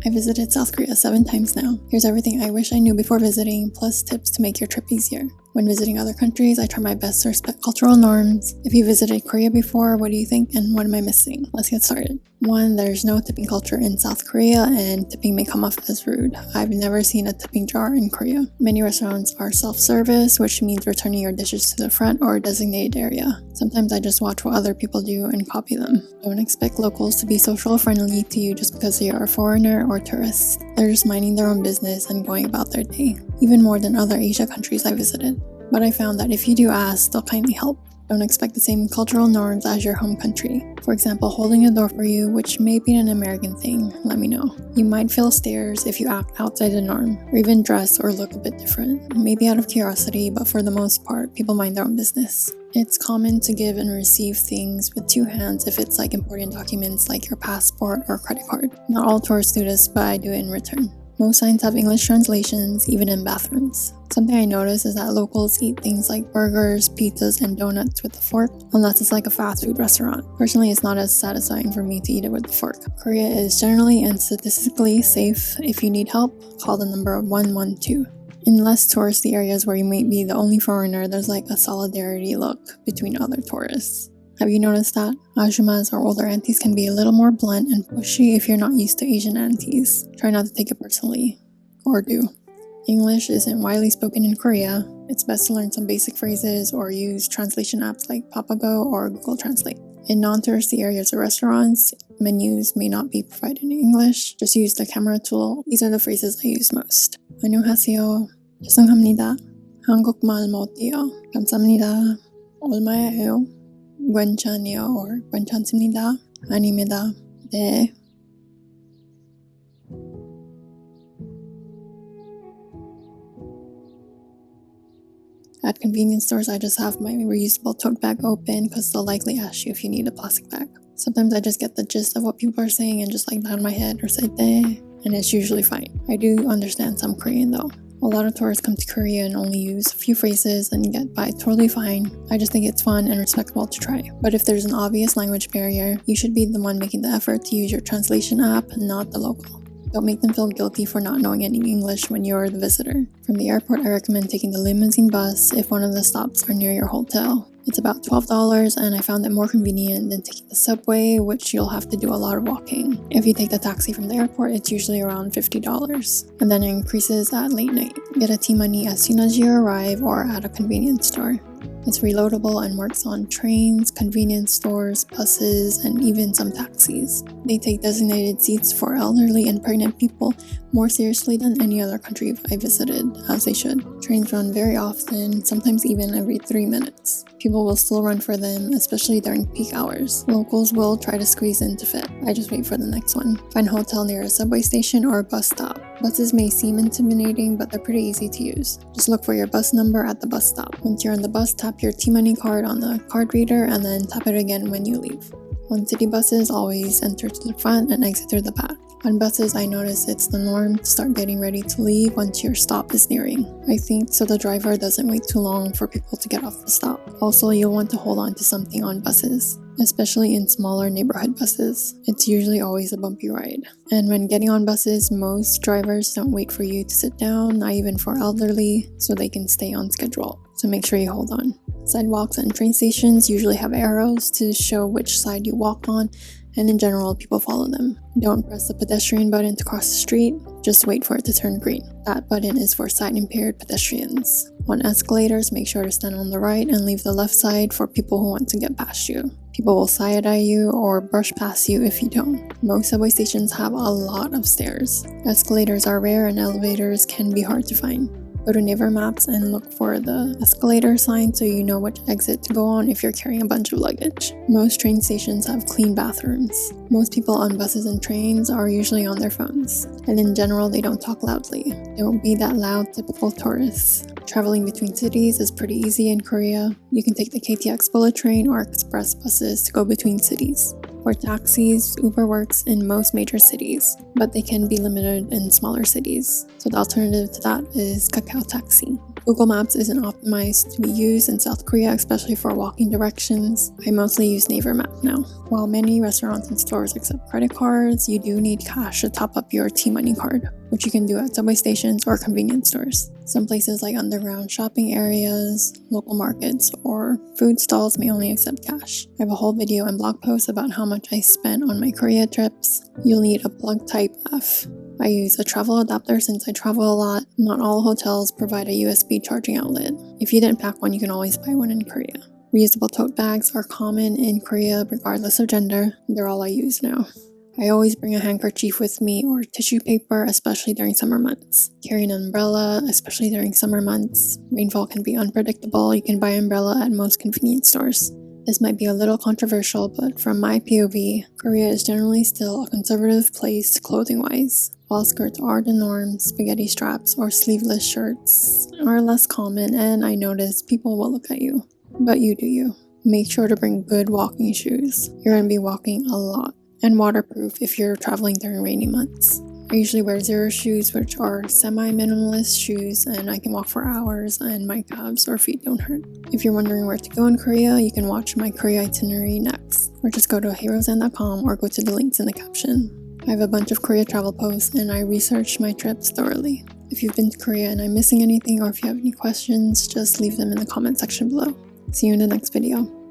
I visited South Korea 7 times now. Here's everything I wish I knew before visiting, plus tips to make your trip easier. When visiting other countries, I try my best to respect cultural norms. If you visited Korea before, what do you think and what am I missing? Let's get started. 1. There's no tipping culture in South Korea and tipping may come off as rude. I've never seen a tipping jar in Korea. Many restaurants are self-service, which means returning your dishes to the front or a designated area. Sometimes I just watch what other people do and copy them. Don't expect locals to be social or friendly to you just because they are a foreigner or tourist. They're just minding their own business and going about their day, even more than other Asia countries I visited. But I found that if you do ask, they'll kindly help. Don't expect the same cultural norms as your home country. For example, holding a door for you, which may be an American thing, let me know. You might feel stares if you act outside the norm, or even dress or look a bit different. Maybe out of curiosity, but for the most part, people mind their own business. It's common to give and receive things with 2 hands if it's like important documents like your passport or credit card. Not all tourists do this, but I do it in return. Most signs have English translations, even in bathrooms. Something I noticed is that locals eat things like burgers, pizzas, and donuts with a fork, unless it's like a fast food restaurant. Personally, it's not as satisfying for me to eat it with a fork. Korea is generally and statistically safe. If you need help, call the number 112. In less touristy areas where you might be the only foreigner, there's like a solidarity look between other tourists. Have you noticed that? Ajumas or older aunties can be a little more blunt and pushy if you're not used to Asian aunties. Try not to take it personally. Or do. English isn't widely spoken in Korea. It's best to learn some basic phrases or use translation apps like Papago or Google Translate. In non-touristy areas or restaurants, menus may not be provided in English. Just use the camera tool. These are the phrases I use most. 안녕하세요. 죄송합니다. 한국말 못해요. 감사합니다. 얼마예요? 괜찮아요 or 괜찮습니다. 아닙니다. 네. At convenience stores, I just have my reusable tote bag open because they'll likely ask you if you need a plastic bag. Sometimes I just get the gist of what people are saying and just like nod my head or say 네, and it's usually fine. I do understand some Korean though. A lot of tourists come to Korea and only use a few phrases and get by totally fine. I just think it's fun and respectable to try. But if there's an obvious language barrier, you should be the one making the effort to use your translation app, not the local. Don't make them feel guilty for not knowing any English when you're the visitor. From the airport, I recommend taking the limousine bus if one of the stops are near your hotel. It's about $12 and I found it more convenient than taking the subway, which you'll have to do a lot of walking. If you take the taxi from the airport, it's usually around $50. And then it increases at late night. Get a T-money as soon as you arrive or at a convenience store. It's reloadable and works on trains, convenience stores, buses, and even some taxis. They take designated seats for elderly and pregnant people more seriously than any other country I visited, as they should. Trains run very often, sometimes even every 3 minutes. People will still run for them, especially during peak hours. Locals will try to squeeze in to fit. I just wait for the next one. Find a hotel near a subway station or a bus stop. Buses may seem intimidating, but they're pretty easy to use. Just look for your bus number at the bus stop. Once you're on the bus, tap your T-money card on the card reader and then tap it again when you leave. On city buses, always enter to the front and exit through the back. On buses, I notice it's the norm to start getting ready to leave once your stop is nearing. I think so the driver doesn't wait too long for people to get off the stop. Also, you'll want to hold on to something on buses, especially in smaller neighborhood buses. It's usually always a bumpy ride. And when getting on buses, most drivers don't wait for you to sit down, not even for elderly, so they can stay on schedule. So make sure you hold on. Sidewalks and train stations usually have arrows to show which side you walk on, and in general, people follow them. Don't press the pedestrian button to cross the street, just wait for it to turn green. That button is for sight-impaired pedestrians. On escalators, make sure to stand on the right and leave the left side for people who want to get past you. People will side-eye you or brush past you if you don't. Most subway stations have a lot of stairs. Escalators are rare and elevators can be hard to find. Go to Naver Maps and look for the escalator sign so you know which exit to go on if you're carrying a bunch of luggage. Most train stations have clean bathrooms. Most people on buses and trains are usually on their phones, and in general they don't talk loudly. Don't be that loud typical tourists. Traveling between cities is pretty easy in Korea. You can take the KTX bullet train or express buses to go between cities. For taxis, Uber works in most major cities, but they can be limited in smaller cities. So the alternative to that is Kakao Taxi. Google Maps isn't optimized to be used in South Korea, especially for walking directions. I mostly use Naver Map now. While many restaurants and stores accept credit cards, you do need cash to top up your T-Money card, which you can do at subway stations or convenience stores. Some places like underground shopping areas, local markets, or food stalls may only accept cash. I have a whole video and blog post about how much I spent on my Korea trips. You'll need a plug type F. I use a travel adapter since I travel a lot. Not all hotels provide a USB charging outlet. If you didn't pack one, you can always buy one in Korea. Reusable tote bags are common in Korea regardless of gender. They're all I use now. I always bring a handkerchief with me or tissue paper, especially during summer months. Carry an umbrella, especially during summer months. Rainfall can be unpredictable. You can buy an umbrella at most convenience stores. This might be a little controversial, but from my POV, Korea is generally still a conservative place clothing-wise. While skirts are the norm, spaghetti straps or sleeveless shirts are less common, and I notice people will look at you. But you do you. Make sure to bring good walking shoes. You're going to be walking a lot. And waterproof if you're traveling during rainy months. I usually wear Zero shoes, which are semi-minimalist shoes, and I can walk for hours and my calves or feet don't hurt. If you're wondering where to go in Korea, you can watch my Korea itinerary next, or just go to herozen.com or go to the links in the caption. I have a bunch of Korea travel posts and I researched my trips thoroughly. If you've been to Korea and I'm missing anything, or if you have any questions, just leave them in the comment section below. See you in the next video.